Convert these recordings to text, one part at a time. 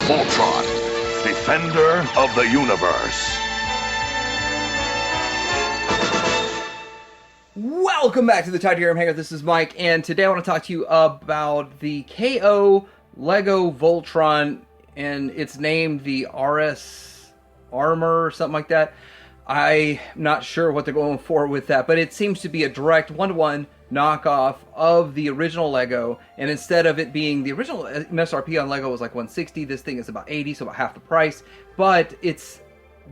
VOLTRON, Defender of the Universe. Welcome back to the Titanium Hangar. This is Mike, and today I want to talk to you about the KO Lego Voltron, and it's named the RS Armor or something like that. I'm not sure what they're going for with that, but it seems to be a direct one-to-one knockoff of the original Lego, and instead of it being the original MSRP on Lego was like $160, this thing is about $80, so about half the price, but it's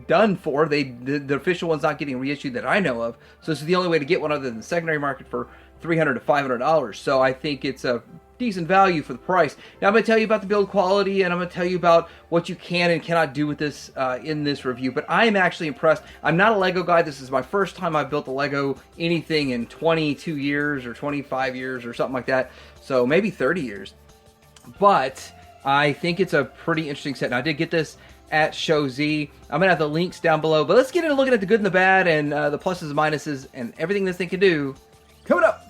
done for. The official one's not getting reissued that I know of, so this is the only way to get one other than the secondary market for $300 to $500. So I think it's a decent value for the price. Now I'm going to tell you about the build quality, and I'm going to tell you about what you can and cannot do with this in this review. But I am actually impressed. I'm not a Lego guy. This is my first time I've built a Lego anything in 22 years or 25 years or something like that. So maybe 30 years. But I think it's a pretty interesting set. Now I did get this at SHOWZ. I'm going to have the links down below. But let's get into looking at the good and the bad and the pluses and minuses and everything this thing can do coming up.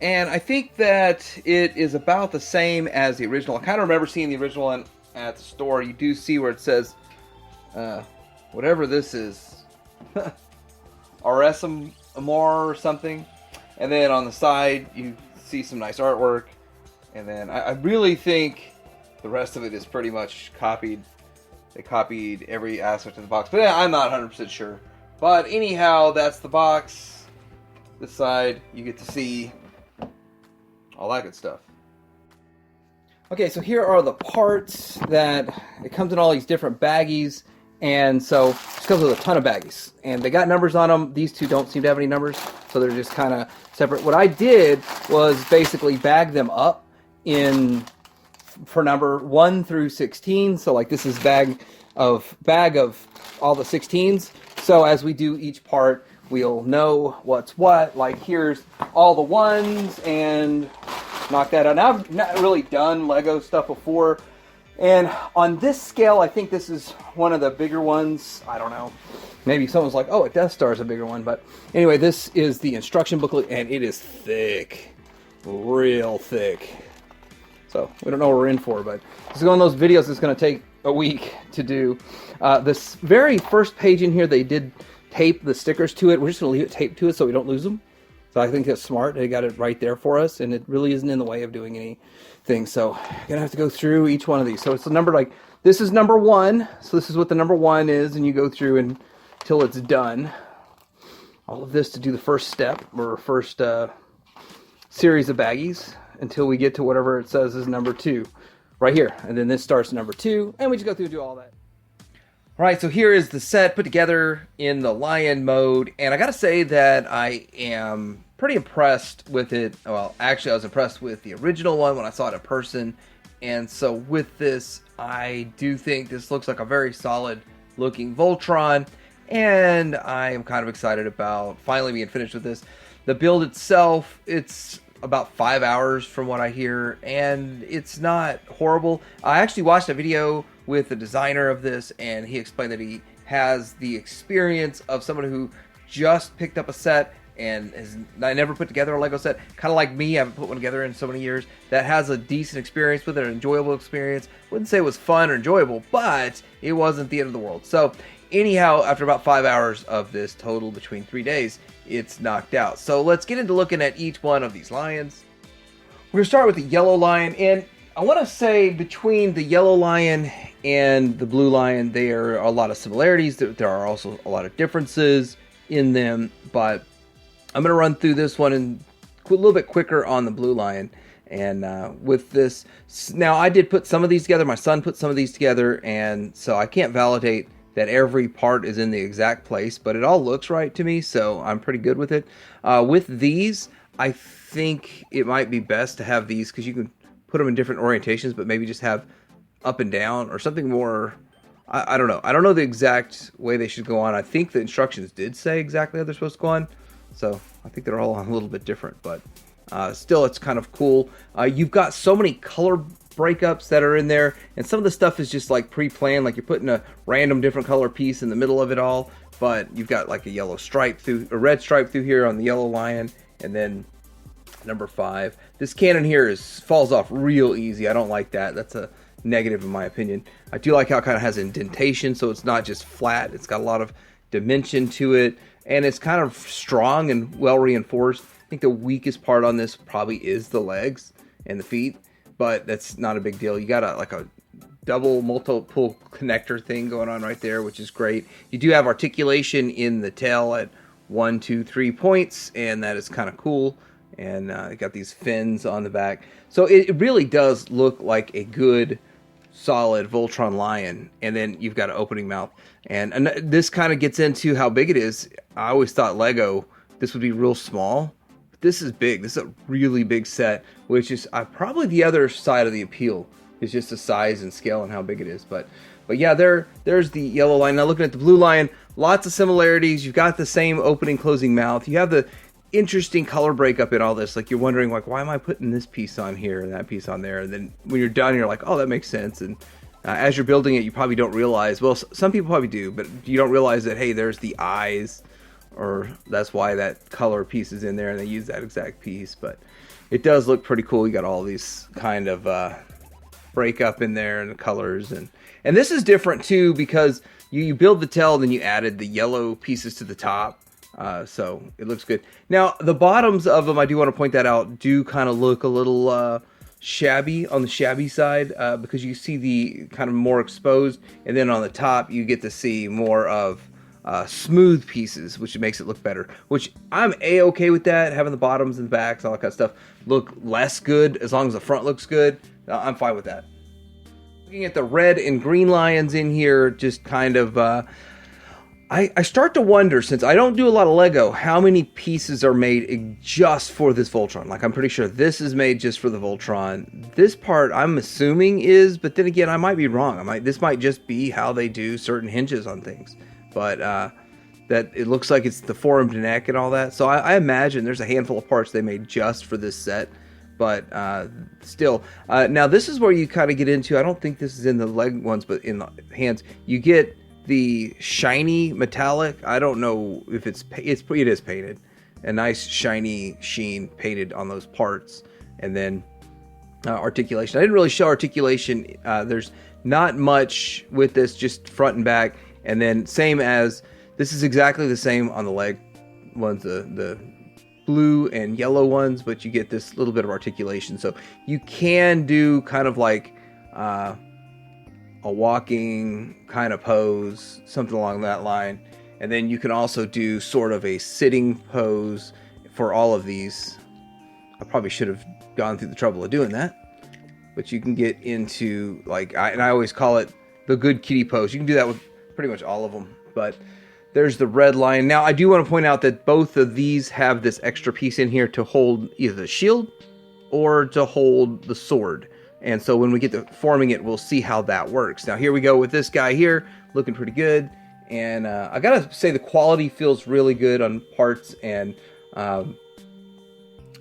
And I think that it is about the same as the original. I kind of remember seeing the original one at the store. You do see where it says, whatever this is, RSM or something. And then on the side, you see some nice artwork. And then I really think the rest of it is pretty much copied. They copied every aspect of the box. But I'm not 100% sure. But anyhow, that's the box. This side, you get to see all that good stuff. Okay, so here are the parts that it comes in all these different baggies, and so it comes with a ton of baggies, and they got numbers on them. These two don't seem to have any numbers, so they're just kind of separate. What I did was basically bag them up in for number 1 through 16. So like this is bag of all the 16s. So as we do each part, we'll know what's what. Like here's all the ones, and knock that out. Now I've not really done Lego stuff before, and on this scale I think this is one of the bigger ones. I don't know, maybe someone's like, oh, a Death Star is a bigger one, but anyway, this is the instruction booklet, and it is thick, real thick. So we don't know what we're in for, but this is one of those videos that's going to take a week to do. This very first page in here, they did tape the stickers to it. We're just going to leave it taped to it so we don't lose them. So I think that's smart. They got it right there for us, and it really isn't in the way of doing anything. So I'm going to have to go through each one of these. So it's the number, like, this is number 1. So this is what the number 1 is, and you go through until it's done. All of this to do the first step, or first series of baggies, until we get to whatever it says is number 2. Right here. And then this starts number 2, and we just go through and do all that. Alright, so here is the set put together in the Lion mode, and I gotta say that I am pretty impressed with it. Well, actually I was impressed with the original one when I saw it in person, and so with this, I do think this looks like a very solid looking Voltron, and I am kind of excited about finally being finished with this. The build itself, it's about 5 hours from what I hear, and it's not horrible. I actually watched a video with the designer of this, and he explained that he has the experience of someone who just picked up a set and has never put together a Lego set, kind of like me. I haven't put one together in so many years, that has a decent experience with it, an enjoyable experience. Wouldn't say it was fun or enjoyable, but it wasn't the end of the world. So anyhow, after about 5 hours of this total between 3 days, it's knocked out. So let's get into looking at each one of these lions. We're going to start with the yellow lion, and I want to say between the yellow lion and the blue lion, there are a lot of similarities. There are also a lot of differences in them, but I'm going to run through this one and a little bit quicker on the blue lion. And with this, now I did put some of these together. My son put some of these together, and so I can't validate that every part is in the exact place, but it all looks right to me, so I'm pretty good with it. With these, I think it might be best to have these, because you can put them in different orientations, but maybe just have up and down or something more. I don't know. I don't know the exact way they should go on. I think the instructions did say exactly how they're supposed to go on, so I think they're all a little bit different, but still, it's kind of cool. You've got so many color breakups that are in there, and some of the stuff is just like pre-planned, like you're putting a random different color piece in the middle of it all but you've got like a yellow stripe through, a red stripe through here on the yellow lion, and then number 5. This cannon here falls off real easy. I don't like that. That's a negative in my opinion. I do like how it kind of has indentation, so it's not just flat. It's got a lot of dimension to it, and it's kind of strong and well reinforced. I think the weakest part on this probably is the legs and the feet, but that's not a big deal. You got like a double multiple connector thing going on right there, which is great. You do have articulation in the tail at 1, 2, 3 points, and that is kind of cool. And you got these fins on the back, so it really does look like a good solid Voltron lion. And then you've got an opening mouth, and this kind of gets into how big it is. I always thought Lego this would be real small. This is big. This is a really big set, which is probably the other side of the appeal, is just the size and scale and how big it is. But yeah, there's the yellow lion. Now looking at the blue lion, lots of similarities. You've got the same opening closing mouth. You have the interesting color breakup in all this. Like, you're wondering, like, why am I putting this piece on here and that piece on there? And then when you're done, you're like, oh, that makes sense. And as you're building it, you probably don't realize, well, some people probably do, but you don't realize that, hey, there's the eyes, or that's why that color piece is in there, and they use that exact piece. But it does look pretty cool. You got all these kind of breakup in there and the colors, and this is different too, because you build the tail, then you added the yellow pieces to the top. So it looks good. Now, the bottoms of them, I do want to point that out, do kind of look a little shabby, on the shabby side, because you see the kind of more exposed, and then on the top you get to see more of smooth pieces, which makes it look better, which I'm a-okay with that. Having the bottoms and the backs, all that kind of stuff, look less good. As long as the front looks good, I'm fine with that. Looking at the red and green lions in here, just kind of I start to wonder, since I don't do a lot of Lego, how many pieces are made just for this Voltron. Like, I'm pretty sure this is made just for the Voltron. This part, I'm assuming is, but then again, I might be wrong. This might just be how they do certain hinges on things. But that it looks like it's the formed neck and all that. So I imagine there's a handful of parts they made just for this set. But still, now this is where you kind of get into, I don't think this is in the leg ones, but in the hands, you get the shiny metallic. I don't know if it is painted, a nice shiny sheen painted on those parts. And then articulation, I didn't really show articulation. There's not much with this, just front and back. And then same as, this is exactly the same on the leg ones, the blue and yellow ones, but you get this little bit of articulation. So you can do kind of like a walking kind of pose, something along that line. And then you can also do sort of a sitting pose for all of these. I probably should have gone through the trouble of doing that, but you can get into, like, and I always call it the good kitty pose. You can do that with pretty much all of them. But there's the red lion. Now, I do want to point out that both of these have this extra piece in here to hold either the shield or to hold the sword. And so when we get to forming it, we'll see how that works. Now, here we go with this guy here, looking pretty good. And I gotta say, the quality feels really good on parts. And,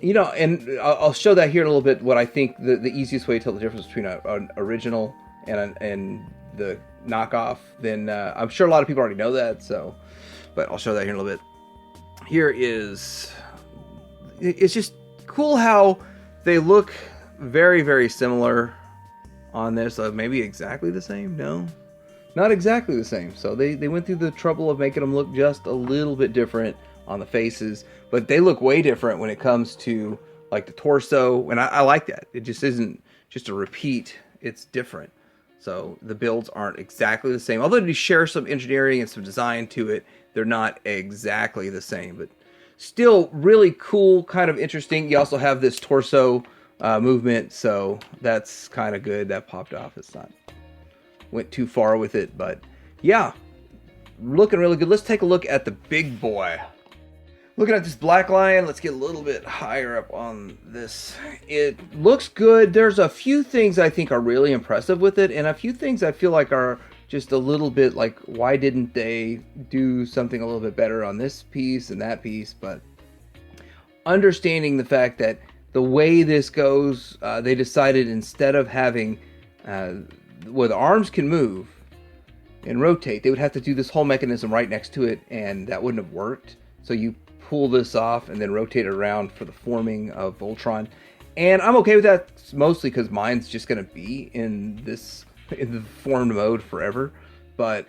you know, and I'll show that here in a little bit, what I think the easiest way to tell the difference between an original and the knockoff. Then I'm sure a lot of people already know that, so, but I'll show that here in a little bit. Here is, it's just cool how they look very, very similar on this. Maybe exactly the same? No, not exactly the same. So they went through the trouble of making them look just a little bit different on the faces, but they look way different when it comes to like the torso. And I like that. It just isn't just a repeat. It's different. So the builds aren't exactly the same. Although they share some engineering and some design to it, they're not exactly the same, but still really cool, kind of interesting. You also have this torso movement, so that's kind of good. That popped off. It's not went too far with it, but yeah, looking really good. Let's take a look at the big boy. Looking at this black lion, let's get a little bit higher up on this. It looks good. There's a few things I think are really impressive with it, and a few things I feel like are just a little bit like, why didn't they do something a little bit better on this piece and that piece? But understanding the fact that the way this goes, they decided, instead of having where the arms can move, and rotate. They would have to do this whole mechanism right next to it, and that wouldn't have worked. So you pull this off and then rotate it around for the forming of VOLTRON. And I'm okay with that, mostly because mine's just going to be in the formed mode forever. But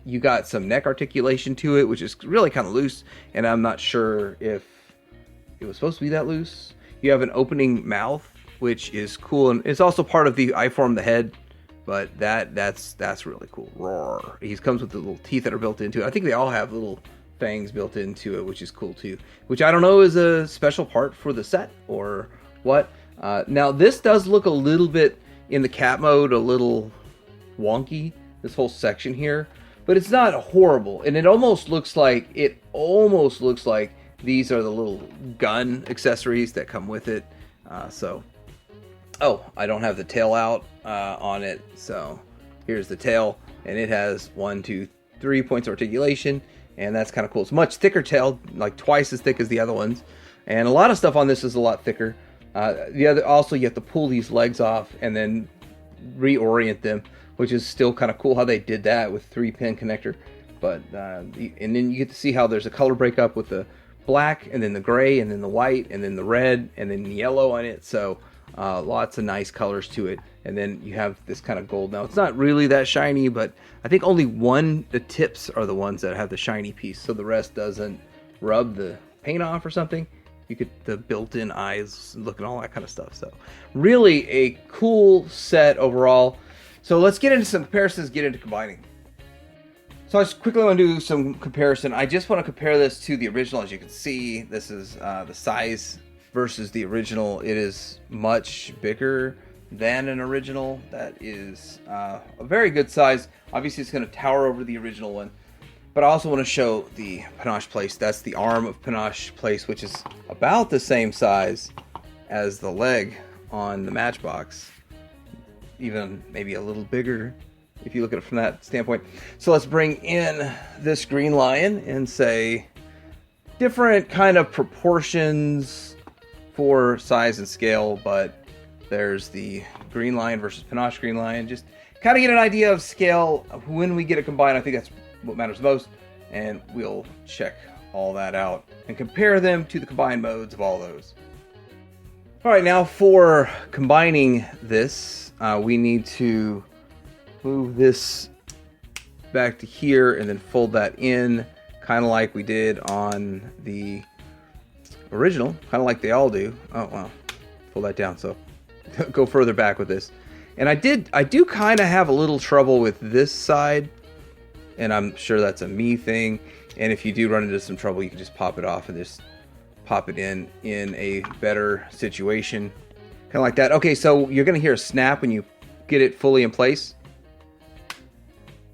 you got some neck articulation to it, which is really kind of loose, and I'm not sure if it was supposed to be that loose. You have an opening mouth, which is cool, and it's also part of the I form the head. But that's really cool. Roar. He comes with the little teeth that are built into it. I think they all have little fangs built into it, which is cool too. Which I don't know is a special part for the set or what. Now this does look a little bit in the cat mode, a little wonky. This whole section here, but it's not horrible, and it almost looks like these are the little gun accessories that come with it. Oh, I don't have the tail out on it, so here's the tail, and it has 1, 2, 3 points of articulation, and that's kind of cool. It's much thicker tail, like twice as thick as the other ones, and a lot of stuff on this is a lot thicker. Also, you have to pull these legs off and then reorient them, which is still kind of cool how they did that with 3-pin connector. But and then you get to see how there's a color breakup with the black, and then the gray, and then the white, and then the red, and then the yellow on it. So lots of nice colors to it. And then you have this kind of gold. Now it's not really that shiny, but I think only the tips are the ones that have the shiny piece, so the rest doesn't rub the paint off or something. You get the built-in eyes, look and all that kind of stuff. So really a cool set overall. So let's get into some comparisons, get into combining. So I just quickly want to do some comparison. I just want to compare this to the original. As you can see, this is the size versus the original. It is much bigger than an original. That is a very good size. Obviously, it's going to tower over the original one. But I also want to show the panache place. That's the arm of panache place, which is about the same size as the leg on the Matchbox. Even maybe a little bigger if you look at it from that standpoint. So let's bring in this Green Lion and say different kind of proportions for size and scale, but there's the Green Lion versus Panache Green Lion. Just kind of get an idea of scale when we get it combined. I think that's what matters most, and we'll check all that out and compare them to the combined modes of all those. All right, now for combining this, we need to move this back to here and then fold that in, kind of like we did on the original, kind of like they all do. Oh wow, pull that down. So go further back with this. And I do kind of have a little trouble with this side, and I'm sure that's a me thing. And if you do run into some trouble, you can just pop it off and just pop it in a better situation, kind of like that. Okay, so you're gonna hear a snap when you get it fully in place,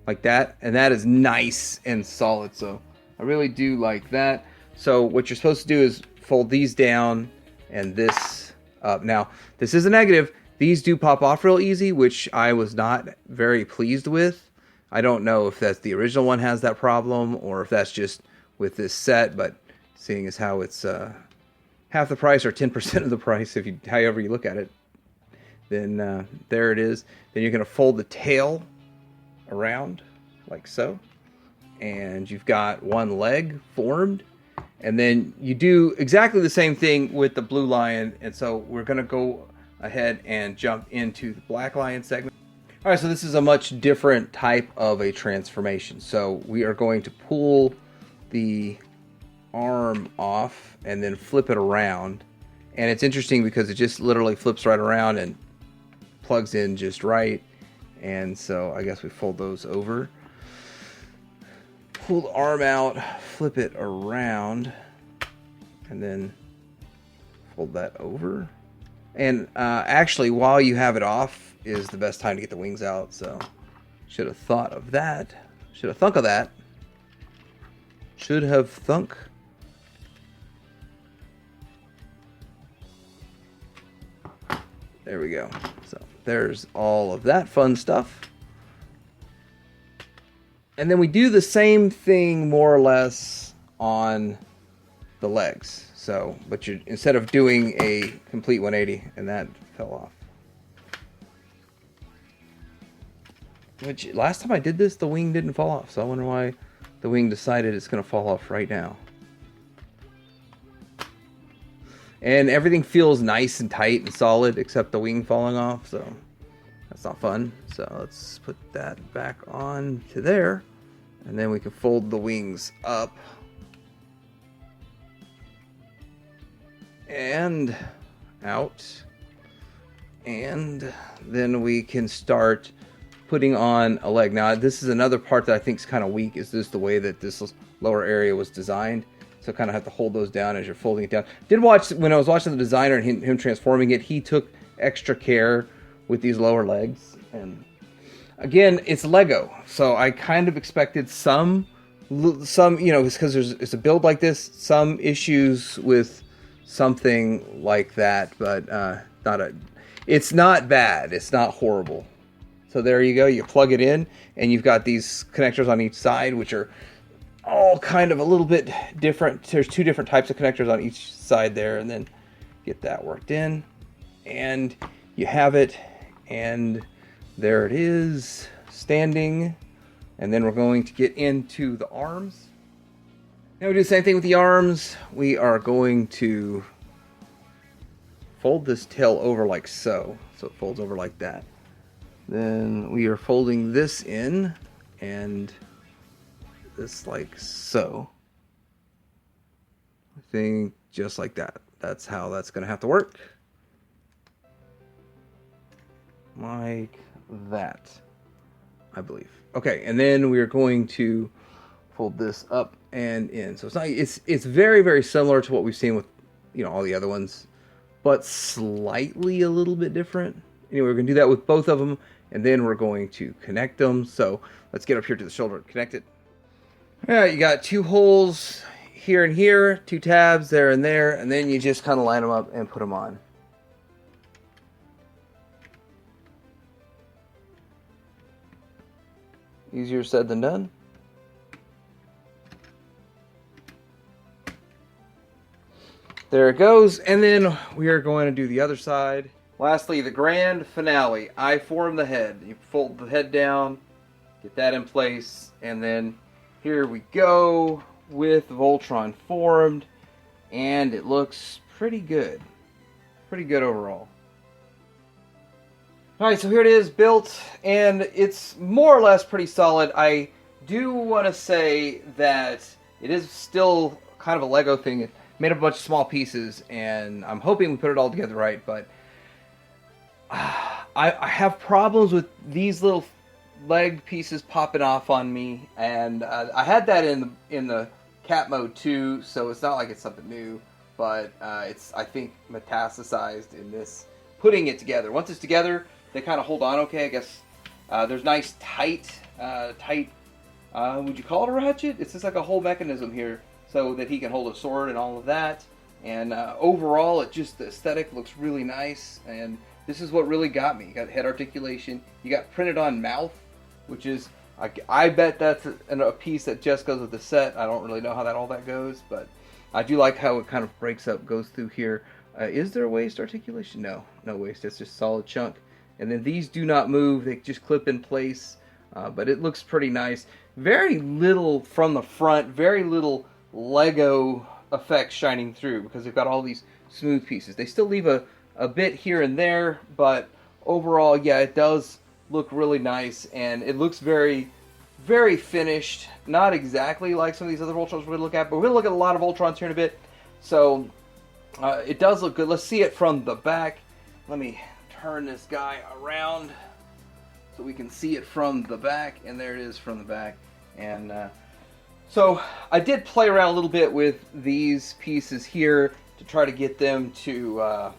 like that, and that is nice and solid. So I really do like that. So what you're supposed to do is fold these down and this up. Now this is a negative. These do pop off real easy, which I was not very pleased with. I don't know if that's the original one has that problem or if that's just with this set, but seeing as how it's half the price or 10% of the price, if you however you look at it, then there it is. Then you're going to fold the tail around like so, and you've got one leg formed, and then you do exactly the same thing with the Blue Lion. And so we're going to go ahead and jump into the Black Lion segment. All right, so this is a much different type of a transformation. So we are going to pull the arm off and then flip it around, and it's interesting because it just literally flips right around and plugs in just right. And so I guess we fold those over, pull the arm out, flip it around, and then fold that over. And actually, while you have it off is the best time to get the wings out. So should have thought of that. Should have thunk of that. Should have thunk. There we go. So there's all of that fun stuff. And then we do the same thing more or less on the legs. So, but you're, instead of doing a complete 180, and that fell off. Which, last time I did this, the wing didn't fall off. So I wonder why the wing decided it's going to fall off right now. And everything feels nice and tight and solid except the wing falling off. So that's not fun. So let's put that back on to there. And then we can fold the wings up. And out. And then we can start putting on a leg. Now, this is another part that I think is kind of weak, is this the way that this lower area was designed. So kind of have to hold those down as you're folding it down. Did watch, when I was watching the designer and him transforming it, he took extra care with these lower legs. And again, it's Lego. So I kind of expected some, you know, because it's a build like this, some issues with something like that, but it's not bad. It's not horrible. So there you go. You plug it in, and you've got these connectors on each side, which are all kind of a little bit different. There's two different types of connectors on each side there, and then get that worked in, and you have it, and there it is, standing. And then we're going to get into the arms. Now we do the same thing with the arms. We are going to fold this tail over like so. So it folds over like that. Then we are folding this in, and this like so. I think just like that. That's how that's going to have to work. Like that, I believe. Okay, and then we are going to fold this up and in. So it's very, very similar to what we've seen with, you know, all the other ones, but slightly a little bit different. Anyway, we're going to do that with both of them, and then we're going to connect them. So let's get up here to the shoulder and connect it. All right, you got two holes here and here, two tabs there, and then you just kind of line them up and put them on. Easier said than done. There it goes, and then we are going to do the other side. Lastly, the grand finale. I form the head. You fold the head down, get that in place, and then here we go with Voltron formed, and it looks pretty good. Pretty good overall. Alright, so here it is built, and it's more or less pretty solid. I do want to say that it is still kind of a Lego thing. It made up a bunch of small pieces, and I'm hoping we put it all together right, but I have problems with these little leg pieces popping off on me, and I had that in the cat mode too, so it's not like it's something new, but it's, I think, metastasized in this putting it together. Once it's together, they kind of hold on okay, I guess. There's nice tight, would you call it a ratchet? It's just like a whole mechanism here so that he can hold a sword and all of that. And overall, it just, the aesthetic looks really nice, and this is what really got me. You got head articulation, you got printed on mouth, which is, I bet that's a piece that just goes with the set. I don't really know how all that goes, but I do like how it kind of breaks up, goes through here. Is there waist articulation? No, no waist. It's just solid chunk. And then these do not move. They just clip in place, but it looks pretty nice. Very little from the front, very little Lego effects shining through because they've got all these smooth pieces. They still leave a bit here and there, but overall, yeah, it does look really nice, and it looks very, very finished. Not exactly like some of these other Voltrons we're going to look at, but we're going to look at a lot of Voltrons here in a bit. So it does look good. Let's see it from the back. Let me turn this guy around so we can see it from the back, and there it is from the back. And so I did play around a little bit with these pieces here to try to get them to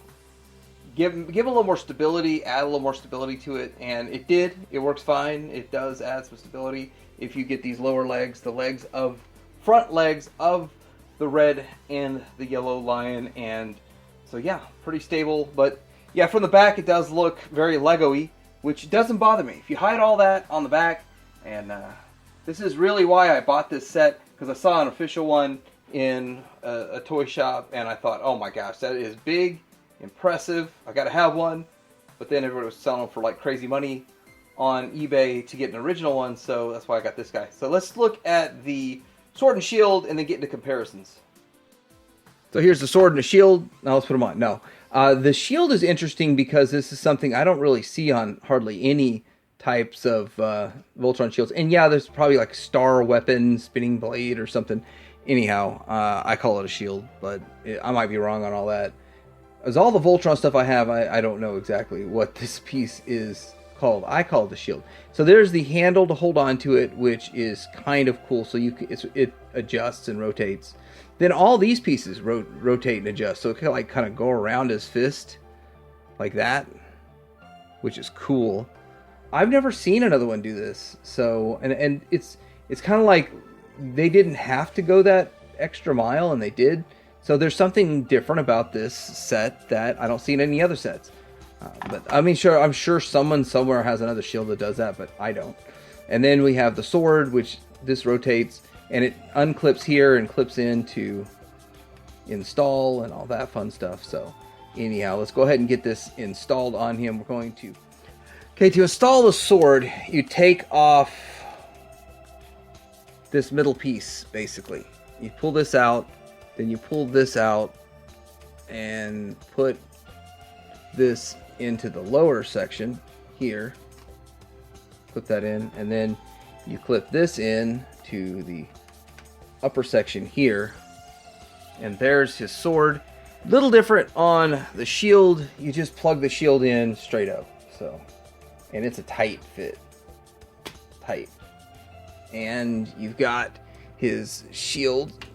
give a little more stability, add a little more stability to it, and it did. It works fine. It does add some stability if you get these lower legs, the front legs of the red and the yellow lion, and so yeah, pretty stable. But yeah, from the back it does look very Lego-y, which doesn't bother me. If you hide all that on the back, and this is really why I bought this set, because I saw an official one in a toy shop, and I thought, oh my gosh, that is big, impressive, I gotta have one. But then everybody was selling them for like crazy money, on eBay to get an original one, so that's why I got this guy. So let's look at the sword and shield and then get into comparisons. So here's the sword and the shield. Now let's put them on. No. The shield is interesting because this is something I don't really see on hardly any types of Voltron shields. And yeah, there's probably like star weapon, spinning blade or something. Anyhow, I call it a shield, but I might be wrong on all that. As all the Voltron stuff I have, I don't know exactly what this piece is called. I call it the shield. So there's the handle to hold on to it, which is kind of cool. So it adjusts and rotates. Then all these pieces rotate and adjust. So it can like kind of go around his fist like that, which is cool. I've never seen another one do this. So, and it's kind of like they didn't have to go that extra mile, and they did. So there's something different about this set that I don't see in any other sets. But I mean, sure, I'm sure someone somewhere has another shield that does that, but I don't. And then we have the sword, which this rotates, and it unclips here and clips in to install and all that fun stuff. So anyhow, let's go ahead and get this installed on him. We're going to... Okay, to install the sword, you take off this middle piece, basically. You pull this out, then you pull this out, and put this into the lower section here. Clip that in, and then you clip this in to the upper section here. And there's his sword. Little different on the shield. You just plug the shield in straight up. So, and it's a tight fit. Tight. And you've got his shield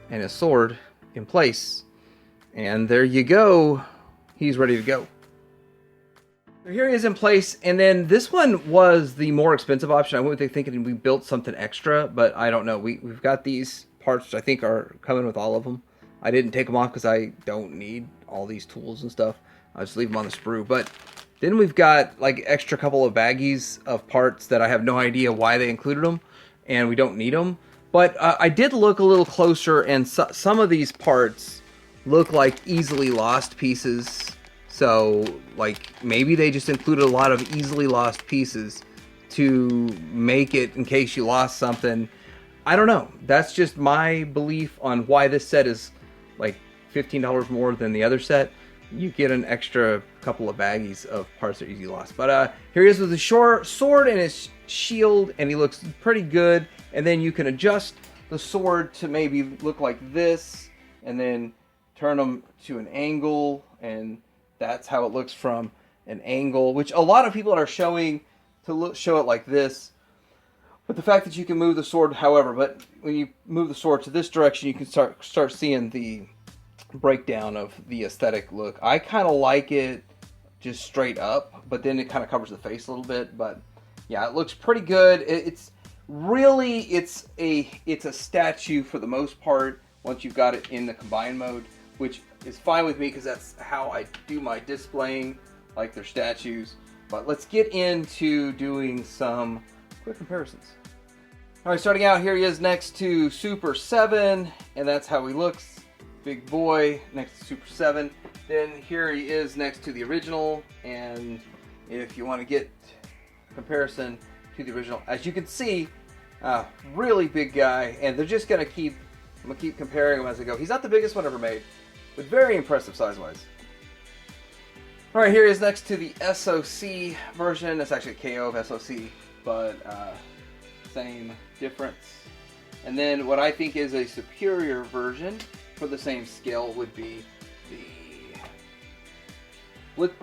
and his sword in place. And there you go. He's ready to go. So here he is in place. And then this one was the more expensive option. I went with thinking we built something extra, but I don't know. We've got these parts, which I think are coming with all of them. I didn't take them off because I don't need all these tools and stuff. I'll just leave them on the sprue. But then we've got like extra couple of baggies of parts that I have no idea why they included them, and we don't need them. But I did look a little closer, and some of these parts look like easily lost pieces. So like maybe they just included a lot of easily lost pieces to make it in case you lost something. I don't know. That's just my belief on why this set is like $15 more than the other set. You get an extra couple of baggies of parts that are easily lost. But here he is with his sword and his shield, and he looks pretty good. And then you can adjust the sword to maybe look like this, and then turn them to an angle, and that's how it looks from an angle, which a lot of people are showing to show it like this. But the fact that you can move the sword, however, but when you move the sword to this direction, you can start seeing the breakdown of the aesthetic look. I kind of like it just straight up, but then it kind of covers the face a little bit. But yeah, it looks pretty good. It's a statue for the most part once you've got it in the combine mode, which is fine with me because that's how I do my displaying, like their statues. But let's get into doing some quick comparisons. All right, starting out, here he is next to Super 7, and that's how he looks. Big boy next to Super 7. Then here he is next to the original, and if you want to get comparison to the original, as you can see, really big guy, and they're just gonna keep comparing him as I go. He's not the biggest one ever made, but very impressive size-wise. All right, here he is next to the SOC version. That's actually a KO of SOC, but same difference. And then what I think is a superior version for the same scale would be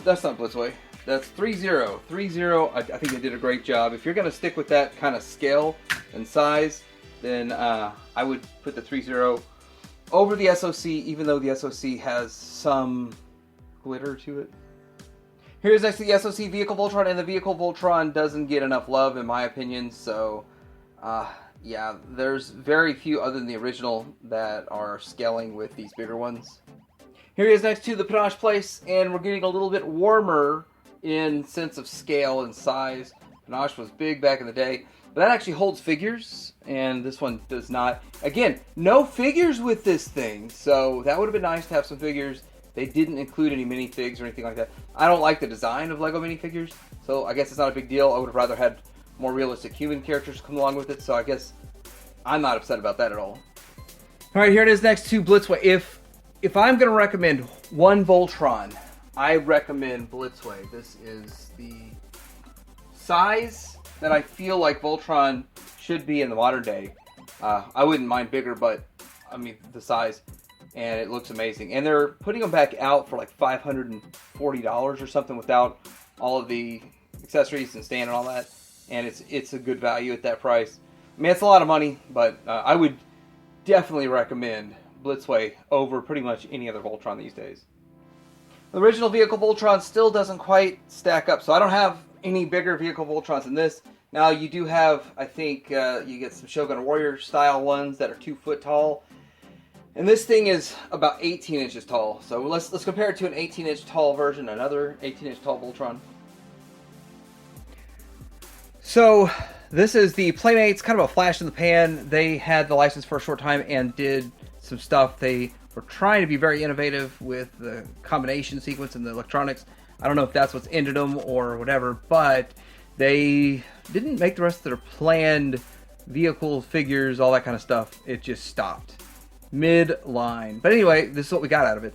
that's not Blitzway. That's 3-0. 3-0, I think they did a great job. If you're going to stick with that kind of scale and size, then I would put the 3-0 over the SOC, even though the SOC has some glitter to it. Here's next to the SOC Vehicle Voltron, and the Vehicle Voltron doesn't get enough love in my opinion, so yeah, there's very few other than the original that are scaling with these bigger ones. Here he is next to the Panache Place, and we're getting a little bit warmer in sense of scale and size. Panache was big back in the day, but that actually holds figures, and this one does not. Again, no figures with this thing, so that would have been nice to have some figures. They didn't include any minifigs or anything like that. I don't like the design of Lego minifigures, so I guess it's not a big deal. I would have rather had more realistic human characters come along with it, so I guess I'm not upset about that at all. Alright, here it is next to Blitzway. If I'm going to recommend one Voltron, I recommend Blitzway. This is the size that I feel like Voltron should be in the modern day. I wouldn't mind bigger, but I mean the size, and it looks amazing. And they're putting them back out for like $540 or something without all of the accessories and stand and all that. And it's a good value at that price. I mean, it's a lot of money, but I would definitely recommend Blitzway over pretty much any other Voltron these days. The original vehicle Voltron still doesn't quite stack up, so I don't have any bigger vehicle Voltrons than this. Now you do have, I think, you get some Shogun Warrior style ones that are 2 foot tall, and this thing is about 18 inches tall. So let's compare it to an 18-inch tall version, another 18-inch tall Voltron. So this is the Playmates, kind of a flash in the pan. They had the license for a short time and did some stuff. They were trying to be very innovative with the combination sequence and the electronics. I don't know if that's what's ended them or whatever, but they didn't make the rest of their planned vehicle figures, all that kind of stuff. It just stopped mid-line. But anyway, this is what we got out of it.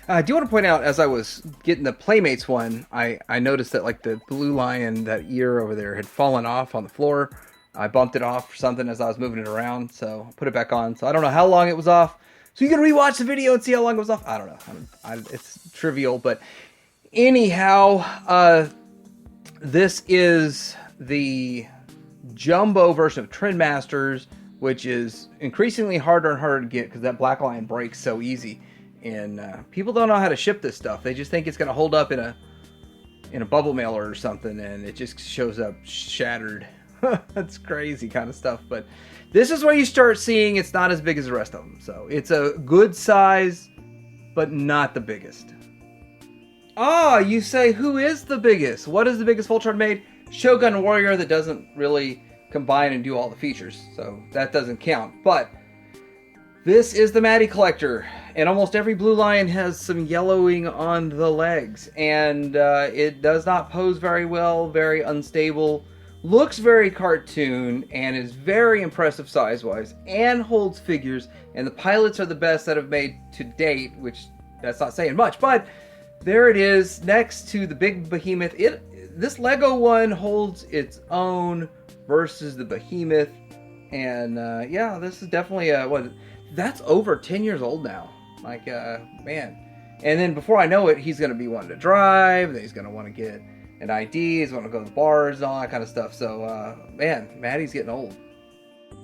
I do want to point out, as I was getting the Playmates one, I noticed that like the blue lion, that ear over there, had fallen off on the floor. I bumped it off or something as I was moving it around, so I put it back on. So I don't know how long it was off. So you can rewatch the video and see how long it was off. I don't know. It's trivial, but anyhow, this is the jumbo version of Trendmasters, which is increasingly harder and harder to get because that black lion breaks so easy. And people don't know how to ship this stuff. They just think it's going to hold up in a bubble mailer or something, and it just shows up shattered. That's crazy kind of stuff. But this is where you start seeing it's not as big as the rest of them. So it's a good size, but not the biggest. Ah, you say, who is the biggest? What is the biggest Voltron made? Shogun Warrior, that doesn't really combine and do all the features, so that doesn't count. But this is the Matty Collector, and almost every Blue Lion has some yellowing on the legs, and it does not pose very well, very unstable, looks very cartoon, and is very impressive size-wise, and holds figures, and the pilots are the best that have made to date, which that's not saying much, but there it is, next to the big behemoth. This Lego one holds its own versus the behemoth, and yeah, this is definitely that's over 10 years old now. Like, man. And then before I know it, he's going to be wanting to drive, then he's going to want to get an ID, he's going to go to the bars, and all that kind of stuff. So, man, Matty's getting old.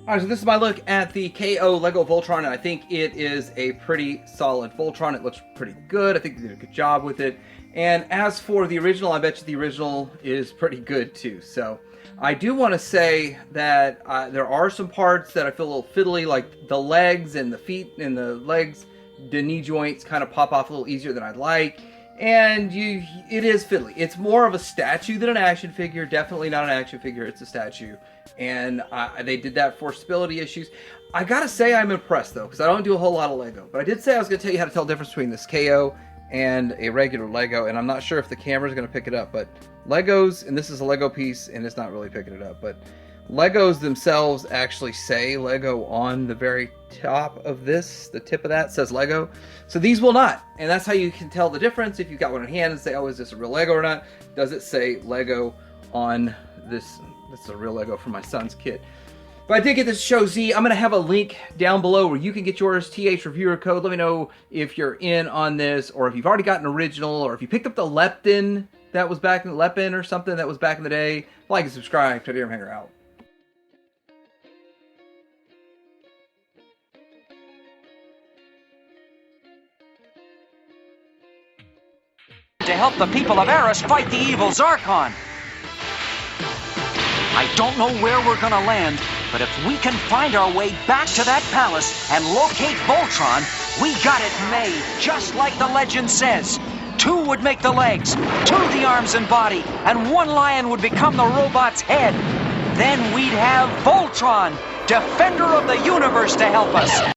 Alright, so this is my look at the KO Lego Voltron, and I think it is a pretty solid Voltron. It looks pretty good. I think they did a good job with it. And as for the original, I bet you the original is pretty good too. So, I do want to say that there are some parts that I feel a little fiddly, like the legs and the feet and the legs, the knee joints kind of pop off a little easier than I'd like. And it is fiddly. It's more of a statue than an action figure. Definitely not an action figure. It's a statue. And they did that for stability issues. I gotta say I'm impressed though, because I don't do a whole lot of Lego. But I did say I was going to tell you how to tell the difference between this KO and a regular Lego, and I'm not sure if the camera's going to pick it up, but Legos, and this is a Lego piece, and it's not really picking it up, but Legos themselves actually say Lego on the very top of this. The tip of that says Lego. So these will not, and that's how you can tell the difference if you've got one in hand and say, oh, is this a real Lego or not? Does it say Lego on this? This is a real Lego for my son's kit. But I did get this Show Z. I'm going to have a link down below where you can get yours, TH Reviewer Code. Let me know if you're in on this, or if you've already got an original, or if you picked up the Lepton that was back in Lepin or something that was back in the day. Like and subscribe. Teddy Hanger out. To help the people of Eris fight the evil Zarkon. I don't know where we're gonna land, but if we can find our way back to that palace and locate Voltron, we got it made, just like the legend says. 2 would make the legs, 2 the arms and body, and 1 lion would become the robot's head. Then we'd have Voltron, defender of the universe, to help us.